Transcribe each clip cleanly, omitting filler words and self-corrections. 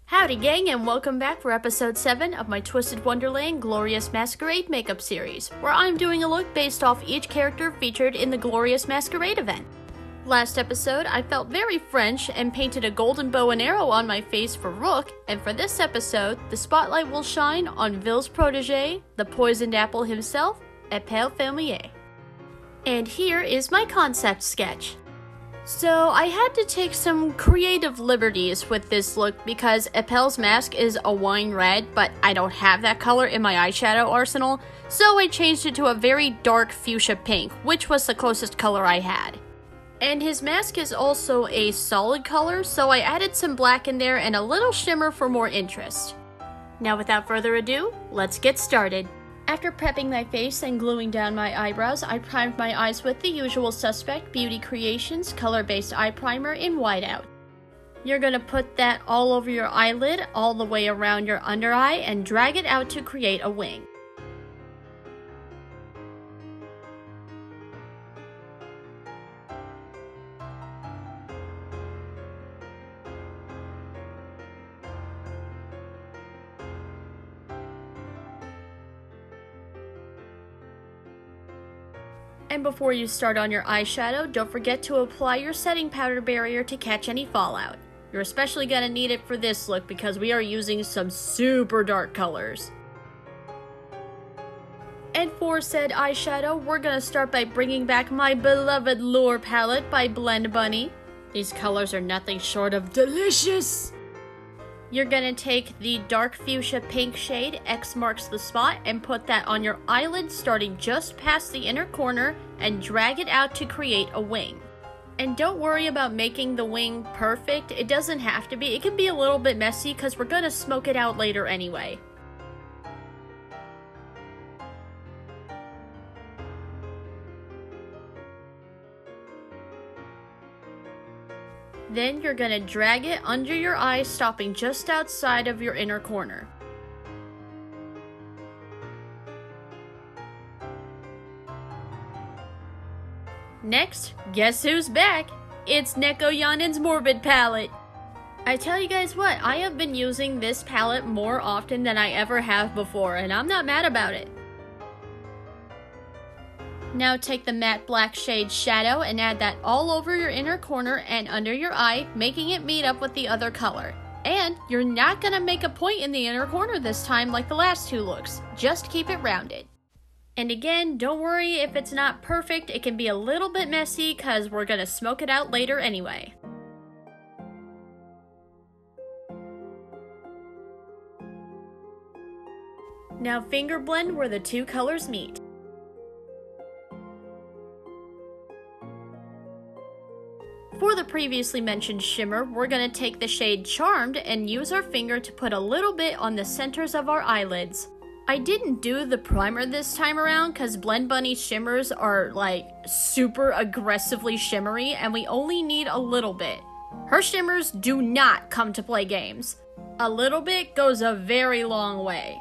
Howdy gang, and welcome back for episode 7 of my Twisted Wonderland Glorious Masquerade makeup series, where I'm doing a look based off each character featured in the Glorious Masquerade event. Last episode, I felt very French and painted a golden bow and arrow on my face for Rook, and for this episode, the spotlight will shine on Ville's protege, the poisoned apple himself, Epel Felmier. And here is my concept sketch. So I had to take some creative liberties with this look because Epel's mask is a wine red, but I don't have that color in my eyeshadow arsenal, so I changed it to a very dark fuchsia pink, which was the closest color I had. And his mask is also a solid color, so I added some black in there and a little shimmer for more interest. Now without further ado, let's get started. After prepping my face and gluing down my eyebrows, I primed my eyes with the usual suspect Beauty Creations color-based eye primer in Whiteout. You're gonna put that all over your eyelid, all the way around your under eye, and drag it out to create a wing. And before you start on your eyeshadow, don't forget to apply your setting powder barrier to catch any fallout. You're especially going to need it for this look because we are using some super dark colors. And for said eyeshadow, we're going to start by bringing back my beloved Lure palette by BlendBunny. These colors are nothing short of delicious! You're gonna take the dark fuchsia pink shade, X marks the spot, and put that on your eyelid starting just past the inner corner and drag it out to create a wing. And don't worry about making the wing perfect, it doesn't have to be, it can be a little bit messy because we're gonna smoke it out later anyway. Then you're gonna drag it under your eye, stopping just outside of your inner corner. Next, guess who's back? It's Nekoyanin's MORBID palette. I tell you guys what, I have been using this palette more often than I ever have before, and I'm not mad about it. Now take the matte black shade Shadow and add that all over your inner corner and under your eye, making it meet up with the other color. And you're not gonna make a point in the inner corner this time like the last two looks, just keep it rounded. And again, don't worry if it's not perfect, it can be a little bit messy because we're gonna smoke it out later anyway. Now finger blend where the two colors meet. For the previously mentioned shimmer, we're going to take the shade Charmed and use our finger to put a little bit on the centers of our eyelids. I didn't do the primer this time around because BlendBunny's shimmers are like super aggressively shimmery and we only need a little bit. Her shimmers do not come to play games. A little bit goes a very long way.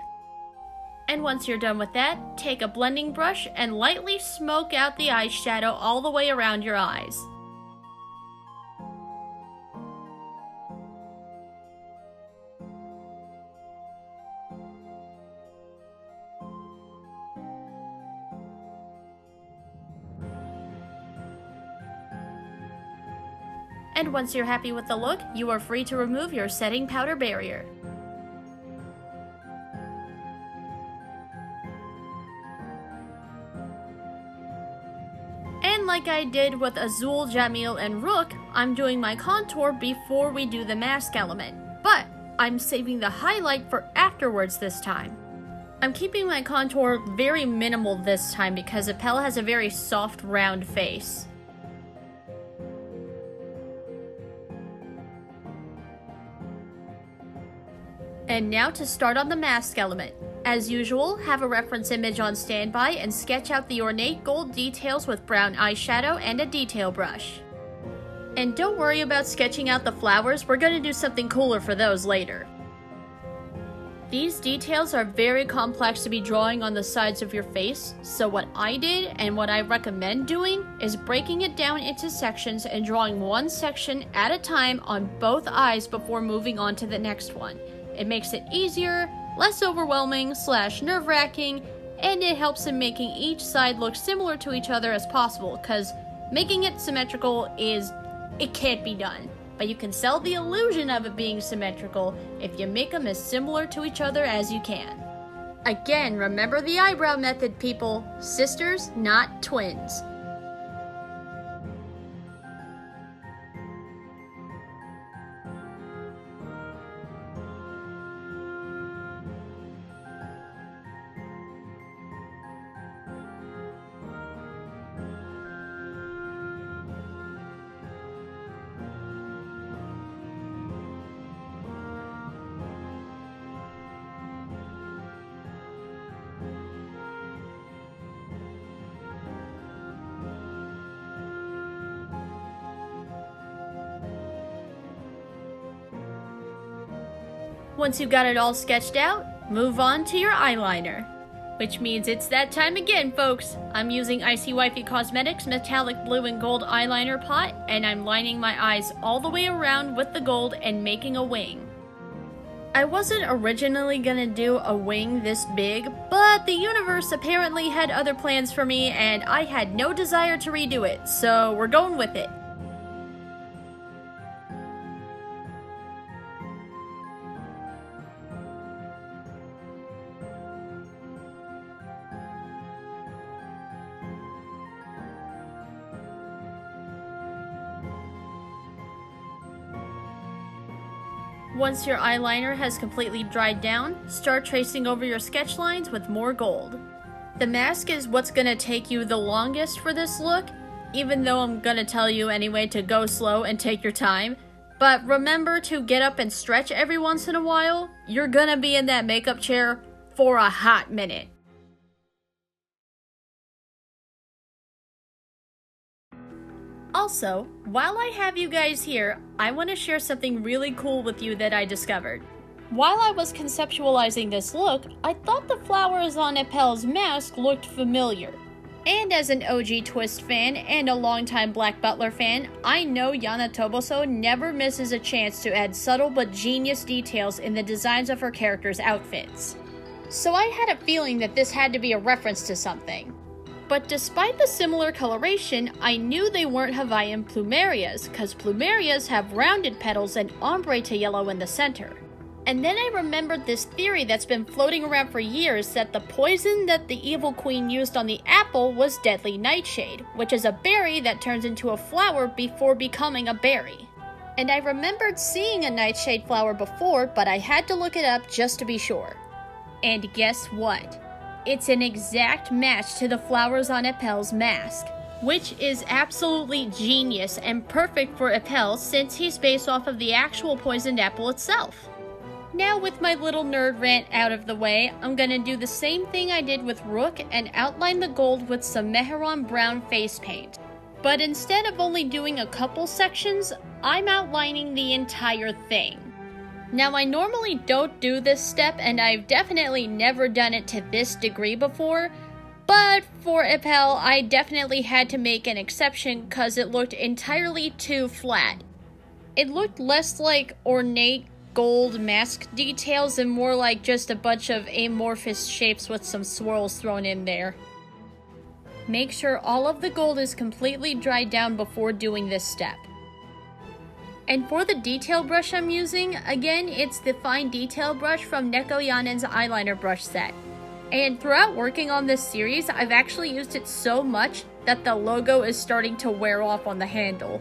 And once you're done with that, take a blending brush and lightly smoke out the eyeshadow all the way around your eyes. And once you're happy with the look, you are free to remove your setting powder barrier. And like I did with Azul, Jamil, and Rook, I'm doing my contour before we do the mask element, but I'm saving the highlight for afterwards this time. I'm keeping my contour very minimal this time because Epel has a very soft, round face. And now to start on the mask element. As usual, have a reference image on standby and sketch out the ornate gold details with brown eyeshadow and a detail brush. And don't worry about sketching out the flowers, we're going to do something cooler for those later. These details are very complex to be drawing on the sides of your face, so what I did and what I recommend doing is breaking it down into sections and drawing one section at a time on both eyes before moving on to the next one. It makes it easier, less overwhelming / nerve-wracking, and it helps in making each side look similar to each other as possible, because making it symmetrical it can't be done. But you can sell the illusion of it being symmetrical if you make them as similar to each other as you can. Again, remember the eyebrow method, people. Sisters, not twins. Once you've got it all sketched out, move on to your eyeliner. Which means it's that time again, folks. I'm using IceyWifey Cosmetics metallic blue and gold eyeliner pot, and I'm lining my eyes all the way around with the gold and making a wing. I wasn't originally gonna do a wing this big, but the universe apparently had other plans for me and I had no desire to redo it, so we're going with it. Once your eyeliner has completely dried down, start tracing over your sketch lines with more gold. The mask is what's gonna take you the longest for this look, even though I'm gonna tell you anyway to go slow and take your time. But remember to get up and stretch every once in a while. You're gonna be in that makeup chair for a hot minute. Also, while I have you guys here, I want to share something really cool with you that I discovered. While I was conceptualizing this look, I thought the flowers on Epel's mask looked familiar. And as an OG Twist fan and a longtime Black Butler fan, I know Yana Toboso never misses a chance to add subtle but genius details in the designs of her characters' outfits. So I had a feeling that this had to be a reference to something. But despite the similar coloration, I knew they weren't Hawaiian plumerias, cause plumerias have rounded petals and ombre to yellow in the center. And then I remembered this theory that's been floating around for years that the poison that the evil queen used on the apple was deadly nightshade, which is a berry that turns into a flower before becoming a berry. And I remembered seeing a nightshade flower before, but I had to look it up just to be sure. And guess what? It's an exact match to the flowers on Epel's mask, which is absolutely genius and perfect for Epel since he's based off of the actual poisoned apple itself. Now with my little nerd rant out of the way, I'm gonna do the same thing I did with Rook and outline the gold with some Meheron brown face paint. But instead of only doing a couple sections, I'm outlining the entire thing. Now I normally don't do this step and I've definitely never done it to this degree before, but for Epel I definitely had to make an exception cause it looked entirely too flat. It looked less like ornate gold mask details and more like just a bunch of amorphous shapes with some swirls thrown in there. Make sure all of the gold is completely dried down before doing this step. And for the detail brush I'm using, again, it's the fine detail brush from Nekoyanin's eyeliner brush set. And throughout working on this series, I've actually used it so much that the logo is starting to wear off on the handle.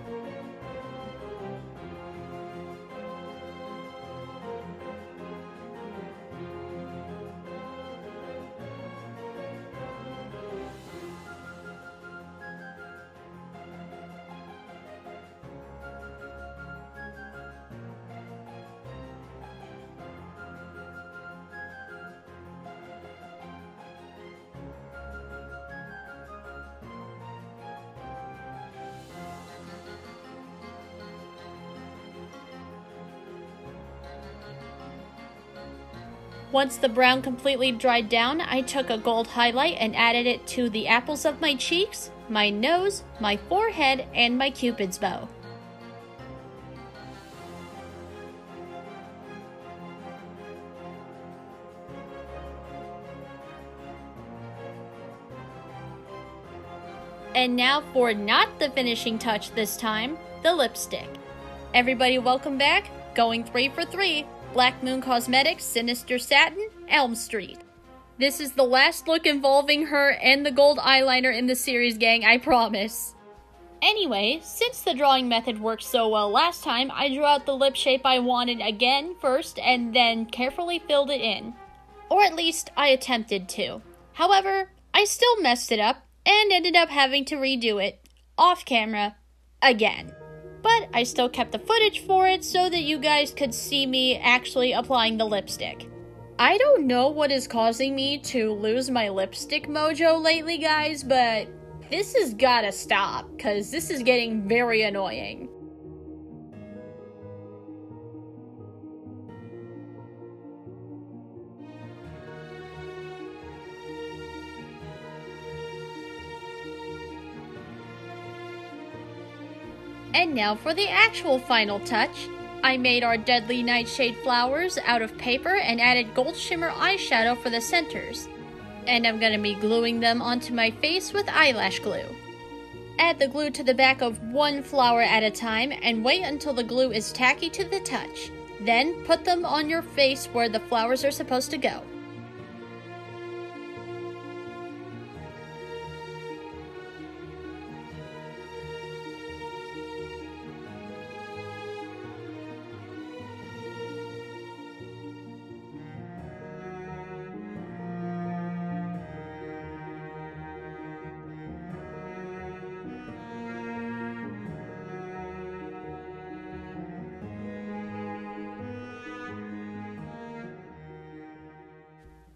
Once the brown completely dried down, I took a gold highlight and added it to the apples of my cheeks, my nose, my forehead, and my cupid's bow. And now for not the finishing touch this time, the lipstick. Everybody welcome back, going 3 for 3, BlackMoon Cosmetics, Sinister Satin, Elm Street. This is the last look involving her and the gold eyeliner in the series, gang, I promise. Anyway, since the drawing method worked so well last time, I drew out the lip shape I wanted again first and then carefully filled it in. Or at least I attempted to. However, I still messed it up and ended up having to redo it, off camera, again. But I still kept the footage for it so that you guys could see me actually applying the lipstick. I don't know what is causing me to lose my lipstick mojo lately, guys, but this has gotta stop, cause this is getting very annoying. And now for the actual final touch. I made our deadly nightshade flowers out of paper and added gold shimmer eyeshadow for the centers. And I'm gonna be gluing them onto my face with eyelash glue. Add the glue to the back of one flower at a time and wait until the glue is tacky to the touch. Then put them on your face where the flowers are supposed to go.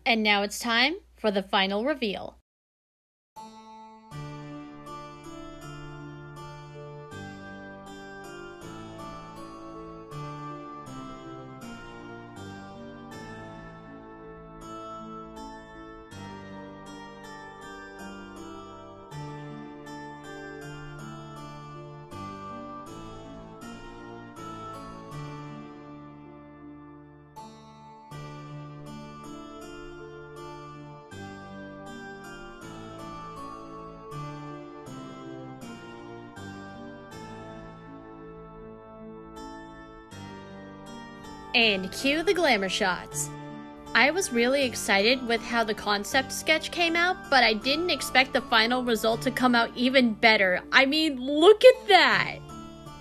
And now it's time for the final reveal. And cue the glamour shots. I was really excited with how the concept sketch came out, but I didn't expect the final result to come out even better. I mean, look at that!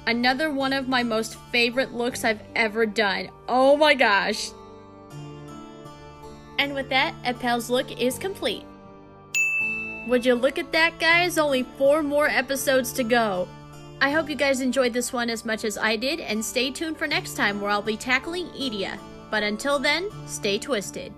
Another one of my most favorite looks I've ever done. Oh my gosh. And with that, Epel's look is complete. Would you look at that, guys? Only 4 more episodes to go. I hope you guys enjoyed this one as much as I did, and stay tuned for next time where I'll be tackling Edea. But until then, stay twisted.